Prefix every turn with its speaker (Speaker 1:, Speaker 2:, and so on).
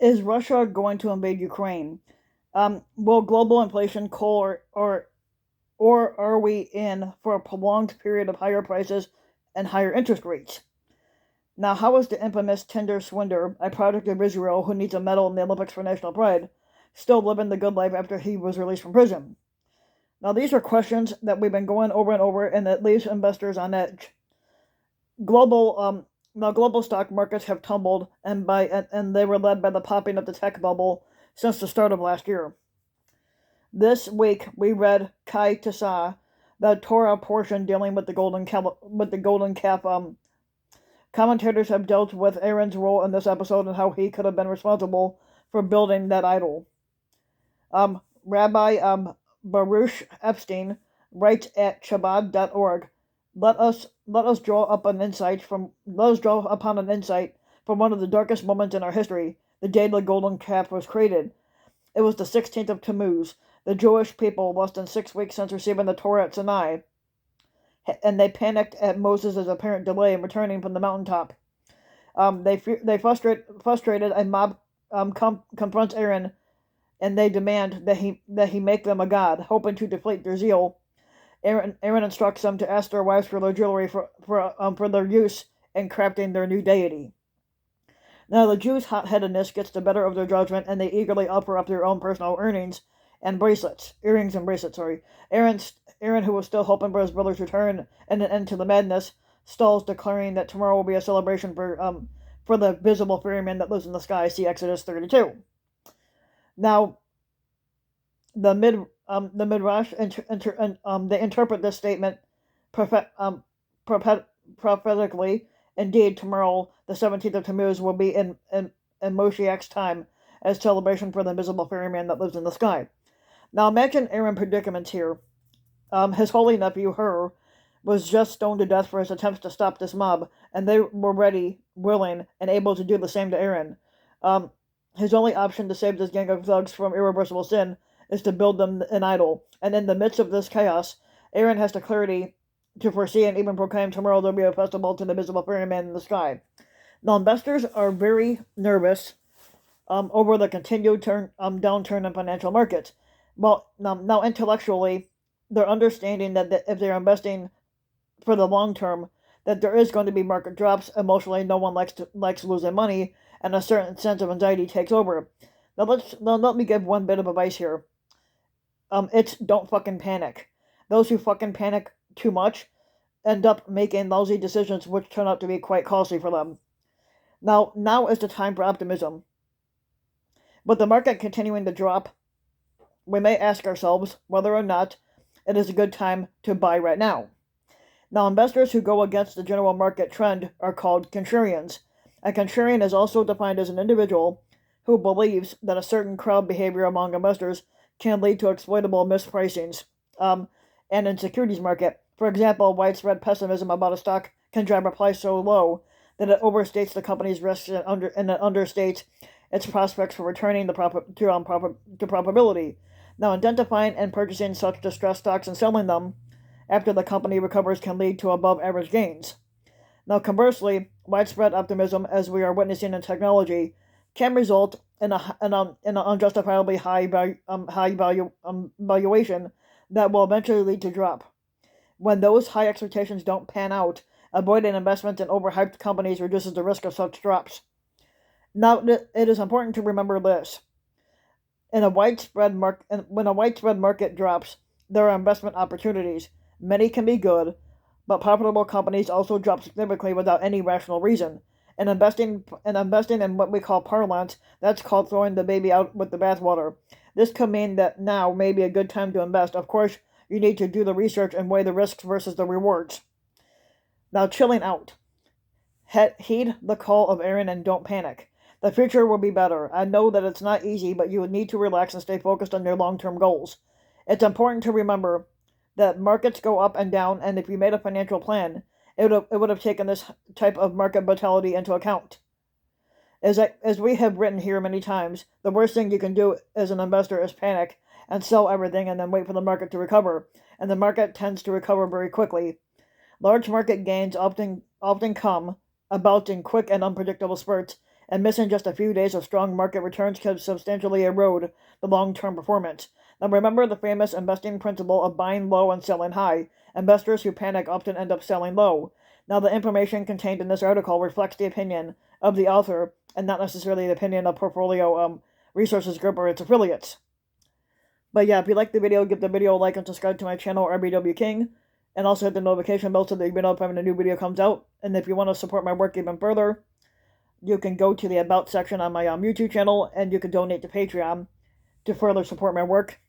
Speaker 1: Is Russia going to invade Ukraine? Will global inflation cool or are we in for a prolonged period of higher prices and higher interest rates? Now, how is the infamous Tinder swindler, a product of Israel who needs a medal in the Olympics for national pride, still living the good life after he was released from prison? Now, these are questions that we've been going over and over, and that leaves investors on edge. Global Now global stock markets have tumbled, and they were led by the popping of the tech bubble since the start of last year. This week we read Kai Tasa, the Torah portion dealing with the golden calf. Commentators have dealt with Aaron's role in this episode and how he could have been responsible for building that idol. Rabbi Baruch Epstein writes at Chabad.org. Let us draw upon an insight from one of the darkest moments in our history, the day the golden calf was created. It was the 16th of Tammuz. The Jewish people, less than 6 weeks since receiving the Torah at Sinai, and they panicked at Moses' apparent delay in returning from the mountaintop. Frustrated, a mob confronts Aaron, and they demand that he make them a god, hoping to deflate their zeal. Aaron instructs them to ask their wives for their jewelry for their use in crafting their new deity. Now the Jews' hot-headedness gets the better of their judgment, and they eagerly offer up their own personal earrings and bracelets. Sorry, Aaron, who was still hoping for his brother's return and an end to the madness, stalls, declaring that tomorrow will be a celebration for the visible ferryman that lives in the sky. See Exodus 32. Now, the Midrash they interpret this statement prophetically. Indeed, tomorrow, the 17th of Tammuz, will be in Moshiach's time as celebration for the invisible ferryman that lives in the sky. Now imagine Aaron's predicament here. His holy nephew, Hur, was just stoned to death for his attempts to stop this mob, and they were ready, willing, and able to do the same to Aaron. His only option to save this gang of thugs from irreversible sin is to build them an idol. And in the midst of this chaos, Aaron has the clarity to foresee and even proclaim tomorrow there will be a festival to the visible ferryman in the sky. Now, investors are very nervous over the continued downturn in financial markets. Well, now intellectually, they're understanding that if they're investing for the long term, that there is going to be market drops. Emotionally, no one likes losing money, and a certain sense of anxiety takes over. Now let me give one bit of advice here. It's don't fucking panic. Those who fucking panic too much end up making lousy decisions which turn out to be quite costly for them. Now is the time for optimism. With the market continuing to drop, we may ask ourselves whether or not it is a good time to buy right now. Now, investors who go against the general market trend are called contrarians. A contrarian is also defined as an individual who believes that a certain crowd behavior among investors can lead to exploitable mispricings. And in securities market, for example, widespread pessimism about a stock can drive a price so low that it overstates the company's risks and it understates its prospects for returning to profitability. Now, identifying and purchasing such distressed stocks and selling them after the company recovers can lead to above-average gains. Now, conversely, widespread optimism, as we are witnessing in technology, can result in an unjustifiably high valuation that will eventually lead to drop. When those high expectations don't pan out, avoiding investment in overhyped companies reduces the risk of such drops. Now, it is important to remember this. When a widespread market drops, there are investment opportunities. Many can be good, but profitable companies also drop significantly without any rational reason. And investing in what we call parlance, that's called throwing the baby out with the bathwater. This could mean that now may be a good time to invest. Of course, you need to do the research and weigh the risks versus the rewards. Now, chilling out. Heed the call of Aaron and don't panic. The future will be better. I know that it's not easy, but you would need to relax and stay focused on your long-term goals. It's important to remember that markets go up and down, and if you made a financial plan, it would have taken this type of market volatility into account. As we have written here many times, the worst thing you can do as an investor is panic and sell everything and then wait for the market to recover, and the market tends to recover very quickly. Large market gains often come about in quick and unpredictable spurts, and missing just a few days of strong market returns could substantially erode the long-term performance. Now remember the famous investing principle of buying low and selling high. Investors who panic often end up selling low. Now the information contained in this article reflects the opinion of the author and not necessarily the opinion of Portfolio Resources Group or its affiliates. But yeah, if you like the video, give the video a like and subscribe to my channel, RBW King. And also hit the notification bell so that you know if a new video comes out. And if you want to support my work even further, you can go to the About section on my YouTube channel, and you can donate to Patreon to further support my work.